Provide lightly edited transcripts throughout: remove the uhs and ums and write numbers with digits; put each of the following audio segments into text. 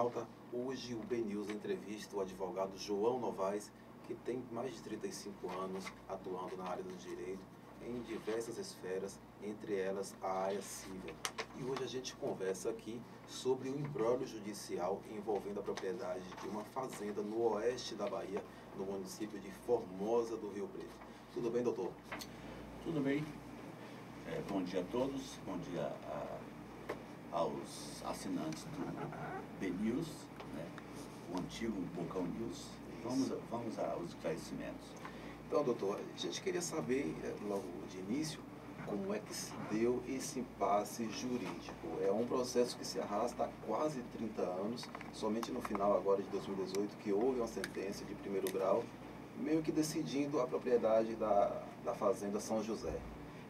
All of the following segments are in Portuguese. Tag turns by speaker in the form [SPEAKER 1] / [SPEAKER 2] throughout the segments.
[SPEAKER 1] internauta, hoje o BNews entrevista o advogado João Novaes, que tem mais de 35 anos atuando na área do direito em diversas esferas, entre elas a área civil. E hoje a gente conversa aqui sobre o imbróglio judicial envolvendo a propriedade de uma fazenda no oeste da Bahia, no município de Formosa do Rio Preto. Tudo bem, doutor?
[SPEAKER 2] Tudo bem. Bom dia a todos, bom dia aos assinantes do BNews, né? O antigo Bocão News. Vamos aos esclarecimentos.
[SPEAKER 1] Então, doutor, a gente queria saber, logo de início, como é que se deu esse impasse jurídico? É um processo que se arrasta há quase 30 anos, somente no final agora de 2018 que houve uma sentença de primeiro grau, meio que decidindo a propriedade da fazenda São José.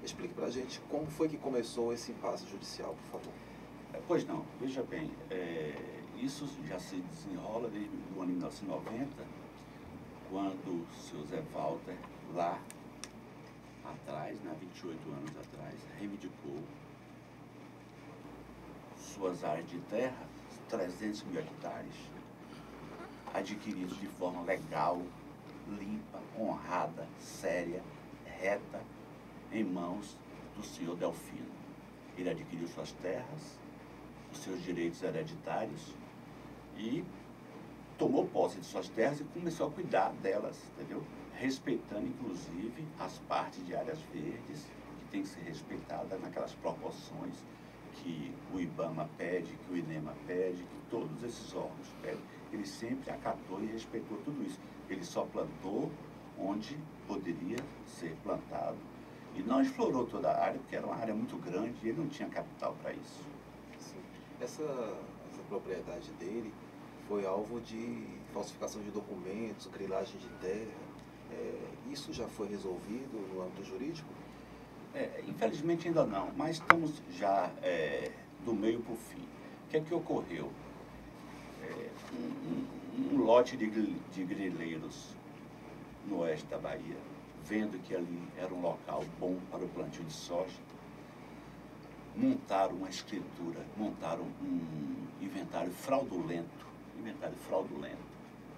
[SPEAKER 1] Explique pra gente como foi que começou esse impasse judicial, por favor.
[SPEAKER 2] Pois não, veja bem, isso já se desenrola desde o ano de 1990, quando o seu Zé Walter, lá atrás, 28 anos atrás, reivindicou suas áreas de terra, 300 mil hectares, adquiridos de forma legal, limpa, honrada, séria, reta, em mãos do senhor Delfino. Ele adquiriu suas terras, os seus direitos hereditários e tomou posse de suas terras e começou a cuidar delas, entendeu? Respeitando, inclusive, as partes de áreas verdes, que tem que ser respeitada naquelas proporções que o IBAMA pede, que o INEMA pede, que todos esses órgãos pedem. Ele sempre acatou e respeitou tudo isso. Ele só plantou onde poderia ser plantado e não explorou toda a área, porque era uma área muito grande e ele não tinha capital para isso.
[SPEAKER 1] Sim. Essa propriedade dele foi alvo de falsificação de documentos, grilagem de terra. Isso já foi resolvido no âmbito jurídico?
[SPEAKER 2] Infelizmente ainda não, mas estamos já do meio para o fim. O que é que ocorreu? Um lote de grileiros no oeste da Bahia, vendo que ali era um local bom para o plantio de soja, montaram uma escritura, montaram um inventário fraudulento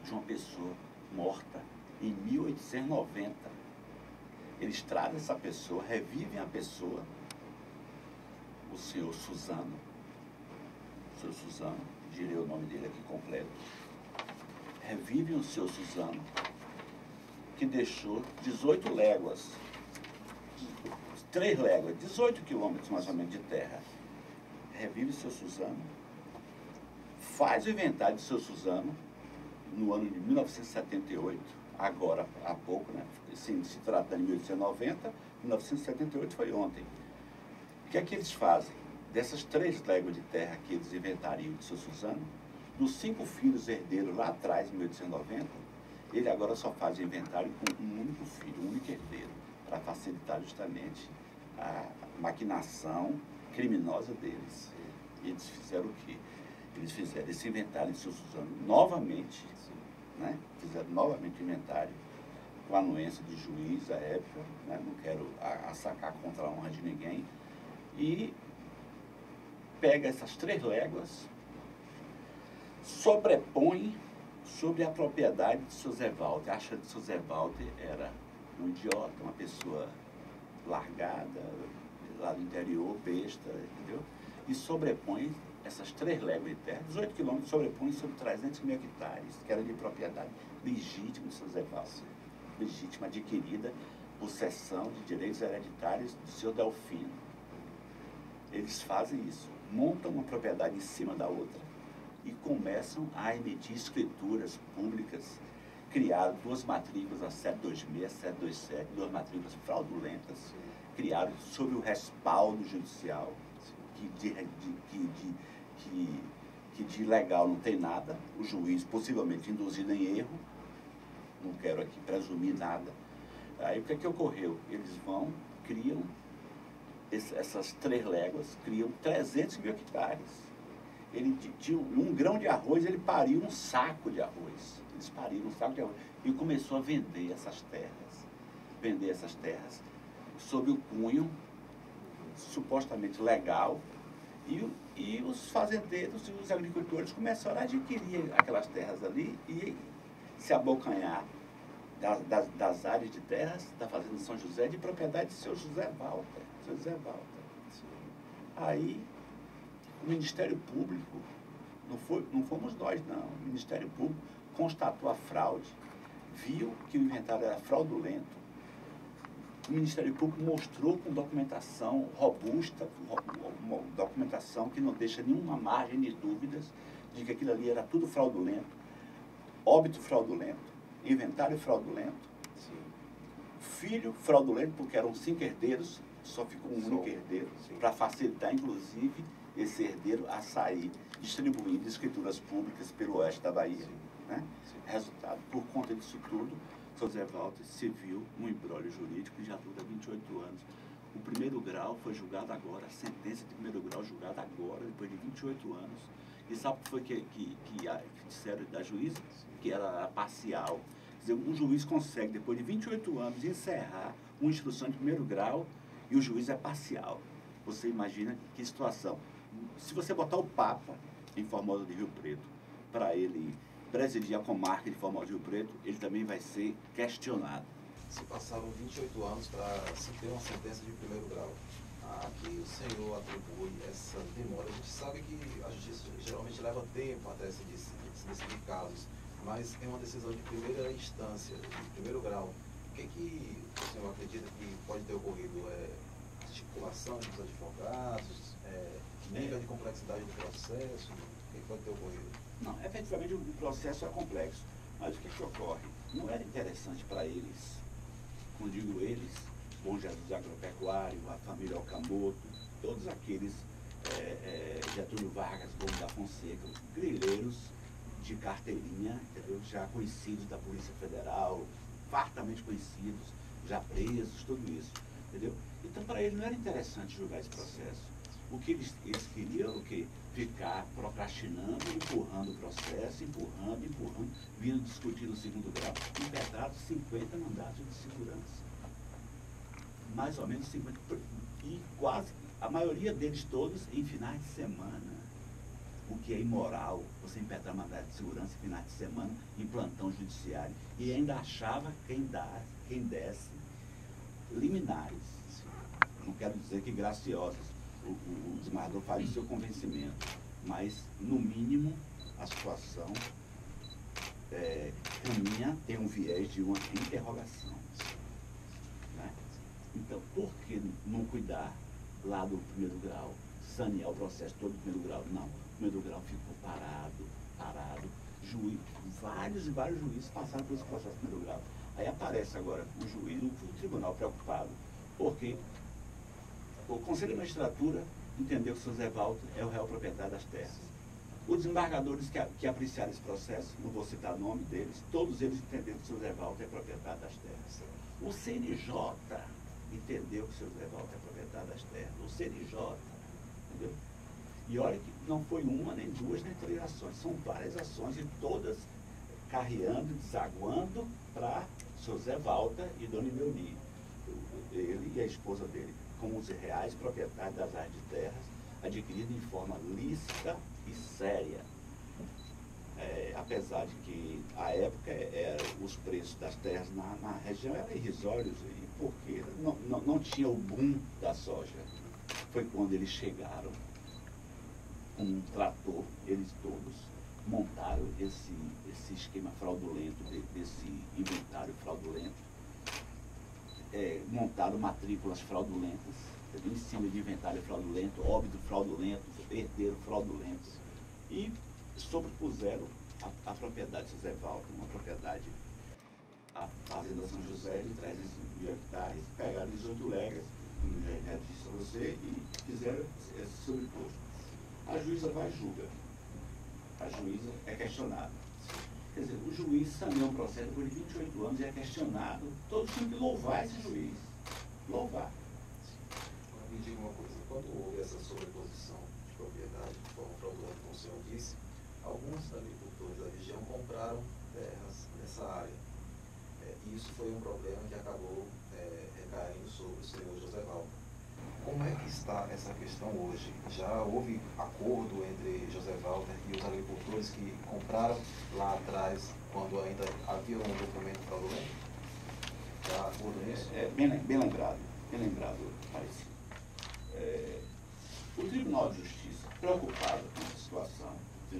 [SPEAKER 2] de uma pessoa morta em 1890. Eles trazem essa pessoa, revivem a pessoa, o senhor Suzano, direi o nome dele aqui completo, revivem o senhor Suzano, que deixou 18 léguas, 3 léguas, 18 quilômetros mais ou menos de terra. Revive o seu Suzano, faz o inventário do seu Suzano no ano de 1978, agora há pouco, né? Se trata de 1890, 1978 foi ontem. O que é que eles fazem? Dessas 3 léguas de terra que eles inventariam do seu Suzano, dos 5 filhos herdeiros lá atrás, em 1890, ele agora só faz o inventário com um único filho, um único herdeiro, para facilitar justamente a maquinação criminosa deles. E eles fizeram o quê? Eles fizeram esse inventário de seu Suzano novamente, né? Fizeram novamente o inventário com a anuência do juiz à época, né? Não quero assacar contra a honra de ninguém, e pega essas 3 léguas, sobrepõe sobre a propriedade de seu Zé Walter. Acha que seu Zé Walter era um idiota, uma pessoa largada, lá do interior, besta, entendeu? E sobrepõe essas 3 léguas de terra, 18 quilômetros, sobrepõe sobre 300 mil hectares, que era de propriedade legítima de seu Zé Walter, legítima, adquirida por cessão de direitos hereditários do seu Delfino. Eles fazem isso, montam uma propriedade em cima da outra e começam a emitir escrituras públicas, criaram 2 matrículas, a 726, 727, 2 matrículas fraudulentas, criaram sob o respaldo judicial, que de legal não tem nada, o juiz possivelmente induzido em erro, não quero aqui presumir nada. Aí o que é que ocorreu? Eles criam essas 3 léguas, criam 300 mil hectares. Ele tinha um grão de arroz, ele pariu um saco de arroz. Eles pariram um saco de arroz. E começou a vender essas terras sob o cunho supostamente legal E os fazendeiros e os agricultores começaram a adquirir aquelas terras ali e se abocanhar das áreas de terras da Fazenda São José, de propriedade de seu José Walter. Seu José Walter. Aí, o Ministério Público, não fomos nós, não. O Ministério Público constatou a fraude, viu que o inventário era fraudulento. O Ministério Público mostrou com documentação robusta, uma documentação que não deixa nenhuma margem de dúvidas de que aquilo ali era tudo fraudulento, óbito fraudulento, inventário fraudulento, sim, filho fraudulento, porque eram 5 herdeiros, só ficou um único herdeiro, para facilitar, inclusive, esse herdeiro a sair distribuindo escrituras públicas pelo oeste da Bahia. Né? Resultado, por conta disso tudo, seu José Walter se viu um embrólio jurídico que já dura 28 anos. O primeiro grau foi julgado agora, a sentença de primeiro grau julgada agora, depois de 28 anos. E sabe o que foi que disseram da juíza? Que era parcial. Quer dizer, um juiz consegue, depois de 28 anos, encerrar uma instrução de primeiro grau e o juiz é parcial. Você imagina que situação. Se você botar o Papa em Formosa de Rio Preto para ele presidir a comarca de Formosa de Rio Preto, ele também vai ser questionado.
[SPEAKER 1] Se passaram 28 anos para se ter uma sentença de primeiro grau, a que o senhor atribui essa demora. A gente sabe que a justiça geralmente leva tempo até se decidir casos, mas é uma decisão de primeira instância, de primeiro grau. O que o senhor acredita que pode ter ocorrido? Estipulação dos advogados, nível de complexidade do processo? O que pode ter ocorrido?
[SPEAKER 2] Não, efetivamente o processo é complexo, mas o que ocorre? Não era interessante para eles, quando digo eles, Bom Jesus Agropecuário, a família Okamoto, todos aqueles, Getúlio Vargas, Gomes da Fonseca, grileiros de carteirinha, entendeu? Já conhecidos da Polícia Federal, fartamente conhecidos, já presos, tudo isso, entendeu? Então, para eles não era interessante julgar esse processo. O que eles queriam, o quê? Ficar procrastinando, empurrando o processo, empurrando, vindo discutir no segundo grau, impetrados 50 mandatos de segurança. Mais ou menos 50, e quase, a maioria deles todos em finais de semana. O que é imoral, você impetrar mandato de segurança em finais de semana, em plantão judiciário, e ainda achava quem desse liminares. Não quero dizer que graciosas. O desembargador faz o seu convencimento, mas, no mínimo, a situação caminha, tem um viés de uma interrogação. Né? Então, por que não cuidar lá do primeiro grau, sanear o processo todo do primeiro grau? Não, o primeiro grau ficou parado. Vários juízes passaram por esse processo do primeiro grau. Aí aparece agora um juiz, um tribunal preocupado, porque o Conselho de Magistratura entendeu que o seu José Walter é o réu proprietário das terras. Os desembargadores que apreciaram esse processo, não vou citar o nome deles, todos eles entenderam que o seu José Walter é proprietário das terras. O CNJ entendeu que o seu José Walter é proprietário das terras. O CNJ, entendeu? E olha que não foi uma, nem duas, nem 3 ações. São várias ações e todas carreando, desaguando para o seu José Walter e Dona Imeuni. Ele e a esposa dele, como os reais proprietários das áreas de terras, adquiridas em forma lícita e séria. Apesar de que, à época, os preços das terras na região eram irrisórios, porque não tinha o boom da soja. Foi quando eles chegaram com um trator, eles todos montaram esse esquema fraudulento, desse inventário fraudulento, montaram matrículas fraudulentas, em cima de inventário fraudulento, óbito fraudulento, herdeiro fraudulento, e sobrepuseram a propriedade de José Walter, uma propriedade, a Fazenda São José, de 300 mil hectares, pegaram 18 legas, como já disse a você, e fizeram esse sobreposto. A juíza vai e julga. A juíza é questionada. Quer dizer, o juiz saneou um processo depois de 28 anos e é questionado. Todos tinham que louvar esse juiz. Louvar.
[SPEAKER 1] Me diga uma coisa, quando houve essa sobreposição de propriedade de forma fraudulenta, como o senhor disse, alguns agricultores da região compraram terras nessa área. E isso foi um problema que acabou recaindo sobre o senhor José Walter. Como é que está essa questão hoje? Já houve acordo entre José Walter e os agricultores que compraram lá atrás, quando ainda havia um documento fraudulento? Já há acordo nisso?
[SPEAKER 2] Bem lembrado, Paris. O Tribunal de Justiça, preocupado com essa situação, o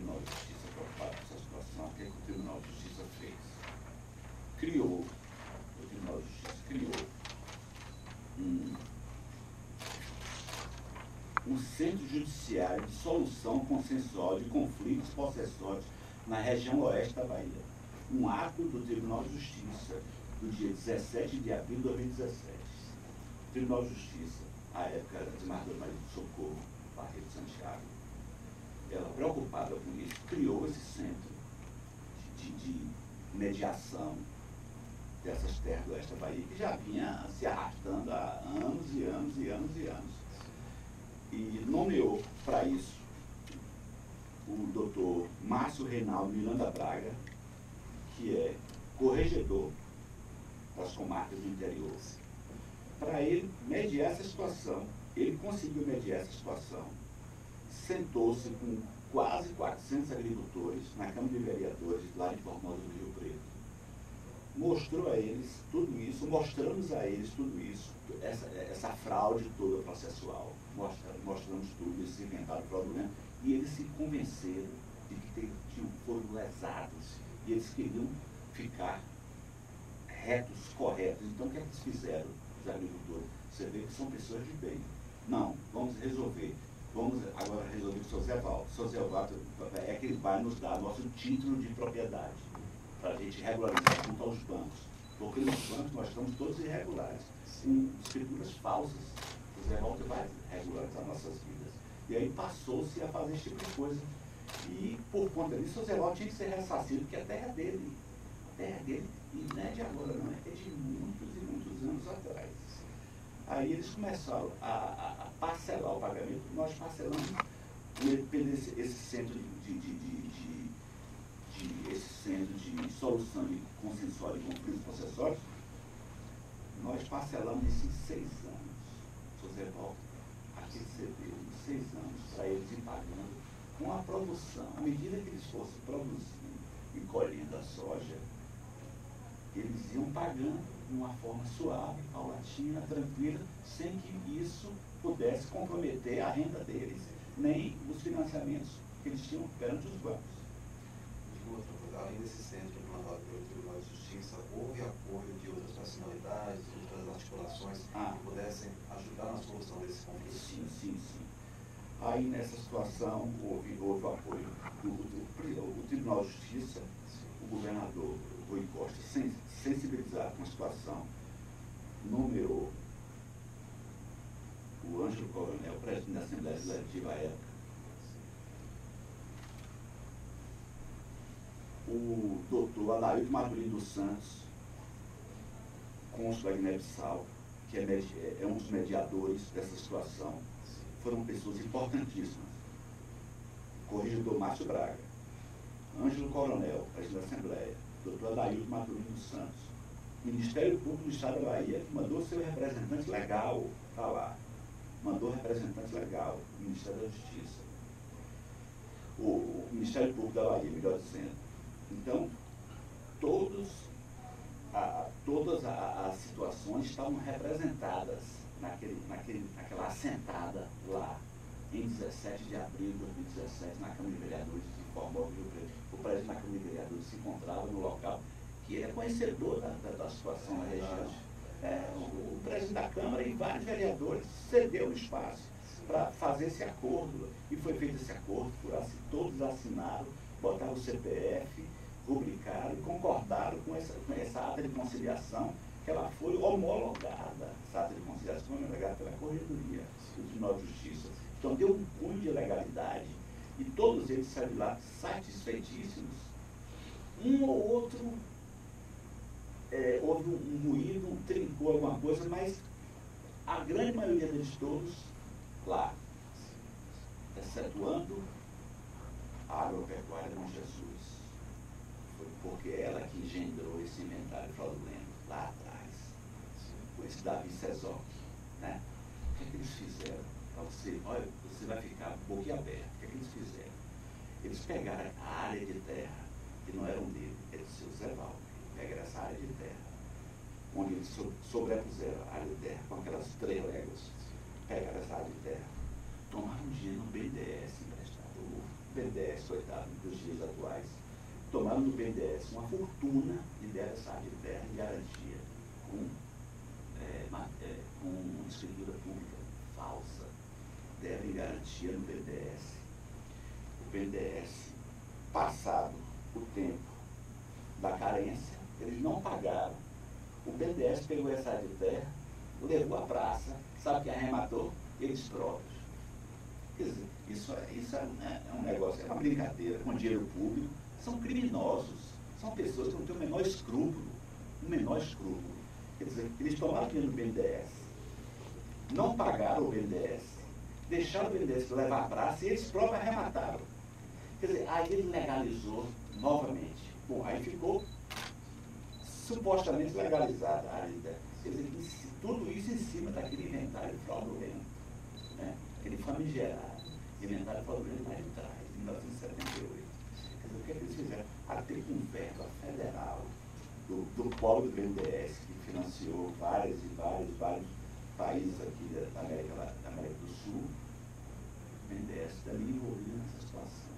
[SPEAKER 2] que o Tribunal de Justiça fez? O Tribunal de Justiça criou um centro judiciário de solução consensual de conflitos possessórios na região oeste da Bahia. Um ato do Tribunal de Justiça do dia 17 de abril de 2017. O Tribunal de Justiça, à época, a desembargadora Maria do Socorro, Barreto Santiago, ela, preocupada com isso, criou esse centro de mediação dessas terras do oeste da Bahia, que já vinha se arrastando há anos e anos e anos e anos. E nomeou para isso o doutor Márcio Reinaldo Miranda Braga, que é corregedor das comarcas do interior, para ele mediar essa situação. Ele conseguiu mediar essa situação, sentou-se com quase 400 agricultores na Câmara de Vereadores lá de Formosa do Rio Preto, mostrou a eles tudo isso, mostramos a eles tudo isso, essa fraude toda processual, mostramos tudo, esse inventário fraudulento, e eles se convenceram de que foram lesados, e eles queriam ficar retos, corretos. Então, o que é que eles fizeram, os agricultores? Você vê que são pessoas de bem. Não, vamos agora resolver com o seu Zé Walter. O seu Zé Walter é que ele vai nos dar nosso título de propriedade, para a gente regularizar junto aos bancos. Porque nos bancos nós estamos todos irregulares, com escrituras falsas. O Zé Walter vai regularizar nossas vidas. E aí passou-se a fazer esse tipo de coisa. E por conta disso, o Zé Walter tinha que ser ressarcido, porque a terra dele, e não é de agora, não, é de muitos e muitos anos atrás. Aí eles começaram a parcelar o pagamento. Nós parcelamos esse centro de solução de consensual de conflitos possessórios. Nós parcelamos isso em 6 anos. O José Walter aqui cedeu em 6 anos para eles ir pagando com a produção. À medida que eles fossem produzindo e colhendo a soja, eles iam pagando de uma forma suave, paulatina, tranquila, sem que isso pudesse comprometer a renda deles, nem os financiamentos que eles tinham perante os bancos.
[SPEAKER 1] E outra coisa, além desse centro implantado pelo Tribunal de Justiça, houve apoio de outras nacionalidades, outras articulações que pudessem ajudar na solução desse conflito?
[SPEAKER 2] Sim. Aí, nessa situação, houve apoio do Tribunal de Justiça, o governador Rui Costa, sensibilizado com a situação, nomeou o Ângelo Coronel, presidente da Assembleia Legislativa à época, o doutor Adailto Maturino dos Santos, cônsul da Guiné-Bissau, que é um dos mediadores dessa situação. Foram pessoas importantíssimas. Corregedor Márcio Braga, Ângelo Coronel, presidente da Assembleia, doutor Adailto Maturino dos Santos, Ministério Público do Estado da Bahia, que mandou seu representante legal para lá. Mandou representante legal, o Ministério da Justiça. O Ministério Público da Bahia, melhor dizendo. Então, todas as situações estavam representadas naquela assentada lá, em 17 de abril de 2017, na Câmara de Vereadores de Formosa do Rio Preto. O presidente da Câmara de Vereadores se encontrava no local, que é conhecedor da situação na região. O presidente da Câmara e vários vereadores cedeu o espaço para fazer esse acordo. E foi feito esse acordo, todos assinaram, botaram o CPF, rubricaram e concordaram com essa ata de conciliação, que ela foi homologada, essa ata de conciliação foi homologada pela Corregedoria do Tribunal de Justiça. Então deu um cunho de legalidade e todos eles saíram de lá satisfeitíssimos. Um ou outro houve um ruído, trincou alguma coisa, mas a grande maioria deles todos lá, excetuando a agropecuária de Bom Jesus. Foi porque ela que engendrou esse inventário fraudulento lá atrás. Foi esse Davi Sezoc, né? O que que eles fizeram? Para você, olha, você vai ficar boquiaberto. O que eles fizeram? Eles pegaram a área de terra, que não eram dele, era do seu Zé Valdo. Pegaram essa área de terra, onde eles sobrepuseram a área de terra com aquelas 3 léguas. Pegaram essa área de terra, tomaram dinheiro no BNDES emprestado. O BNDES, coitado, dos dias atuais, tomaram no BNDES uma fortuna e deram essa área de terra em garantia, com escritura pública falsa, deram em garantia no BNDES. O BNDES, passado o tempo da carência, eles não pagaram. O BNDES pegou essa área de terra, levou à praça, sabe quem arrematou? Eles próprios. Quer dizer, isso é um negócio, é uma brincadeira com dinheiro público. São criminosos, são pessoas que não têm o menor escrúpulo, Quer dizer, eles tomaram dinheiro do BNDES, não pagaram o BNDES, deixaram o BNDES levar a praça e eles próprios arremataram. Quer dizer, aí ele legalizou novamente. Bom, aí ficou supostamente legalizada a área de terra. Quer dizer, tudo isso em cima daquele inventário fraudulento, né? Aquele famigerado inventário fraudulento lá de trás, em 1978. Quer dizer, o que é que eles fizeram? Até com verba federal do pobre do BNDES, que financiou vários países aqui da América do Sul, o BNDES também envolvido nessa situação.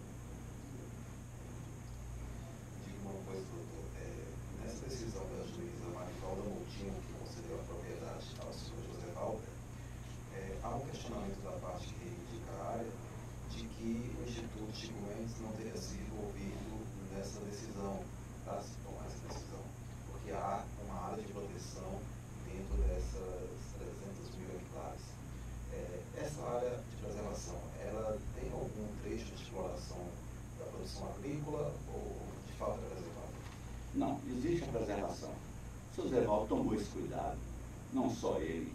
[SPEAKER 1] Diga uma coisa, doutor. Nessa decisão da juíza Marifalda Moutinho, que concedeu a propriedade ao senhor José Valber, há um questionamento da parte que reivindica a área de que o Instituto Chico Mendes não teria sido ouvido nessa decisão, para se tomar essa decisão, porque há uma área de proteção dentro dessas 300 mil hectares. Essa área de preservação, ela tem algum trecho de exploração da produção agrícola ou de fato é preservada?
[SPEAKER 2] Não, existe a preservação. O seu Zé Valdo tomou esse cuidado, não só ele,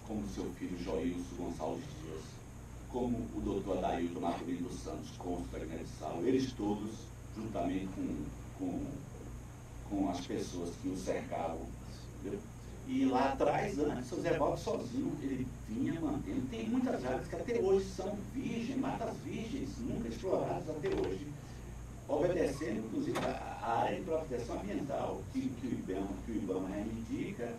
[SPEAKER 2] como seu filho Joilson Gonçalves Dias, como o doutor Adailton Marcelino dos Santos, cônsul da Guiné-Bissau, eles todos, juntamente com as pessoas que o cercavam. Entendeu? E lá atrás, antes, o Zé Valdo sozinho, ele vinha mantendo. Tem muitas áreas que até hoje são virgens, matas virgens, nunca exploradas até hoje, obedecendo, inclusive, a área de proteção ambiental, que o IBAMA reivindica,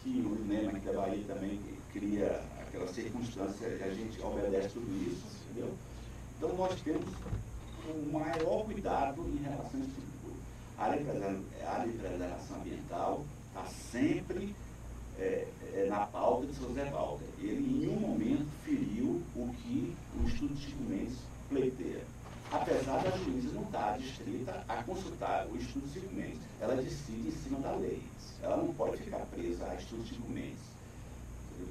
[SPEAKER 2] que o INEMA aqui da Bahia também cria aquela circunstância, e a gente obedece tudo isso, entendeu? Então, nós temos o maior cuidado em relação a isso tudo. A área de preservação ambiental está sempre na pauta de seu Zé Valdo. Ele, em nenhum momento, feriu o que o Instituto Chico Mendes pleiteia. Apesar da juíza não estar adstrita a consultar o Instituto Chico Mendes, ela decide em cima da lei. Ela não pode ficar presa ao Instituto Chico Mendes.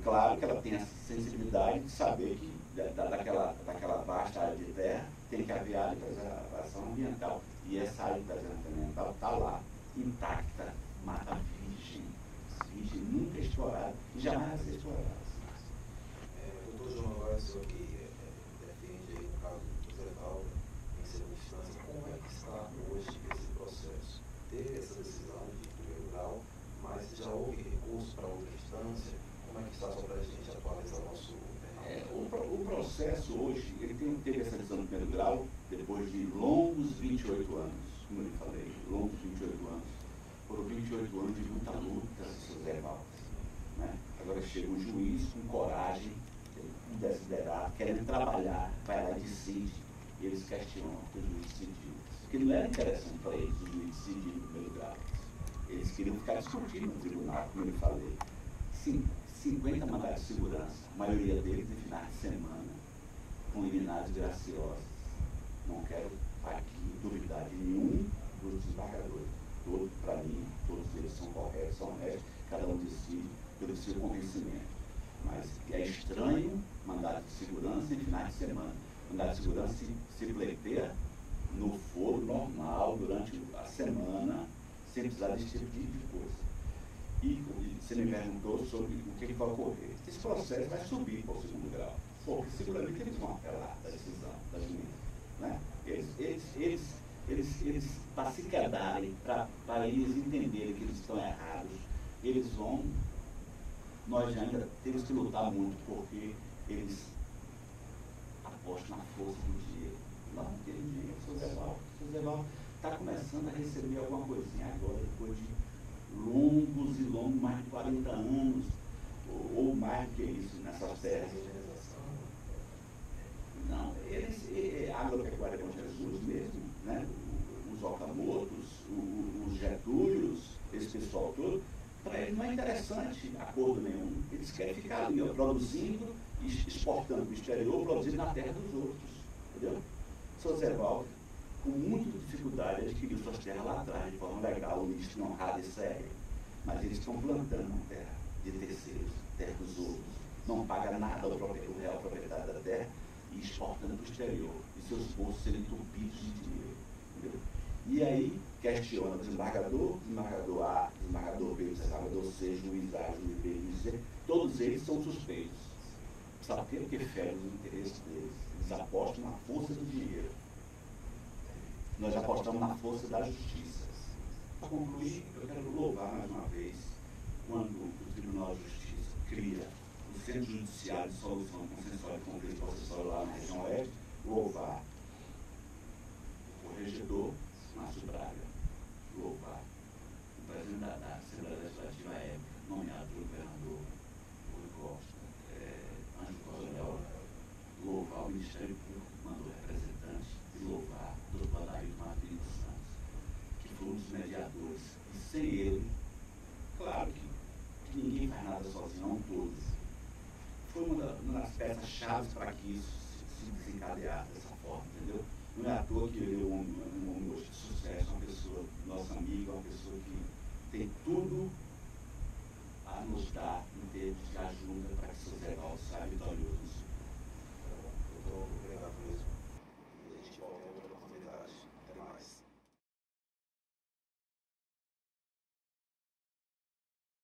[SPEAKER 2] Claro que ela tem a sensibilidade de saber que daquela vasta área de terra tem que haver área de preservação ambiental. E essa área de preservação ambiental está lá, intacta, mata virgem, nunca explorada e jamais vai ser explorada.
[SPEAKER 1] Doutor João, agora o senhor que defende aí, no caso do Zé Valdo, em segunda instância, como é que está hoje esse processo? Teve essa decisão de primeiro grau, mas já houve recurso para outra instância? Como é que está só para a gente atualizar o nosso
[SPEAKER 2] o processo hoje, ele teve essa decisão de primeiro grau depois de longos 28 anos, como eu falei, longos 28 anos. Foram 28 anos de muita luta, seu Zé Valdo, né? Agora chega um juiz com coragem, um desiderato, querendo trabalhar, vai lá e decide, e eles questionam o que o juiz decidiu. Porque não era interessante para eles o juiz decidir no primeiro grau. Eles queriam ficar discutindo no tribunal, como eu falei. Sim, 50 mandados de segurança, a maioria deles em finais de semana, com liminares graciosos. Não quero aqui duvidar de nenhum dos desembargadores. Para mim, todos eles são corretos, são honestos, cada um decide pelo seu convencimento. Mas é estranho mandado de segurança em finais de semana. Mandado de segurança se pleiteia no foro normal durante a semana, sem precisar desse tipo de coisa. E você me perguntou sobre o que vai ocorrer. Esse processo vai subir para o segundo grau, porque seguramente eles vão apelar da decisão da juíza, né? Eles para se quedarem, para eles entenderem que eles estão errados, eles vão nós ainda temos que lutar muito, porque eles apostam na força do dinheiro. Lá não tem dinheiro, o seu Zé Val está começando a receber alguma coisinha agora, depois de longos e longos, mais de 40 anos, ou mais do que isso, nessas terras. Não, eles, a agropecuária com Jesus mesmo, né? Os Okamotos, os Getúlios, esse pessoal todo, para eles não é interessante acordo nenhum. Eles querem ficar ali, produzindo, exportando para o exterior, produzindo na terra dos outros. Entendeu? São Zé Val, com muita dificuldade, adquiriu suas terras lá atrás, de forma legal, lícita, honrada e séria. Mas eles estão plantando terra de terceiros, terra dos outros. Não paga nada ao real proprietário da terra e exportando para o exterior. E seus bolsos serem entupidos de dinheiro. Entendeu? E aí, questiona o desembargador A, desembargador B, desembargador C, juiz A, juiz B, juiz C. Todos eles são suspeitos. Sabe por quê? Porque ferem os interesses deles. Eles apostam na força do dinheiro. Nós apostamos na força da justiça. Para concluir, eu quero louvar mais uma vez quando o Tribunal de Justiça cria o Centro Judiciário de Solução Consensual de Conflito Processual lá na região oeste, louvar o corregedor Márcio Braga, louvar o presidente da Assembleia Legislativa época, nomeado pelo governador Rui Costa, Ângelo Coronel, louvar o Ministério Público, que mandou representantes, e louvar o doutor Adair Martins Santos, que foi um dos mediadores. E sem ele, claro que ninguém faz nada sozinho, não todos. Foi uma das peças-chave para que isso se desencadeasse dessa forma, entendeu? Não é à toa que ele é um homem hoje de sucesso, uma pessoa, nossa amiga, uma pessoa que tem tudo a nos dar em termos de ajuda para que o seu Zé Val saia vitorioso.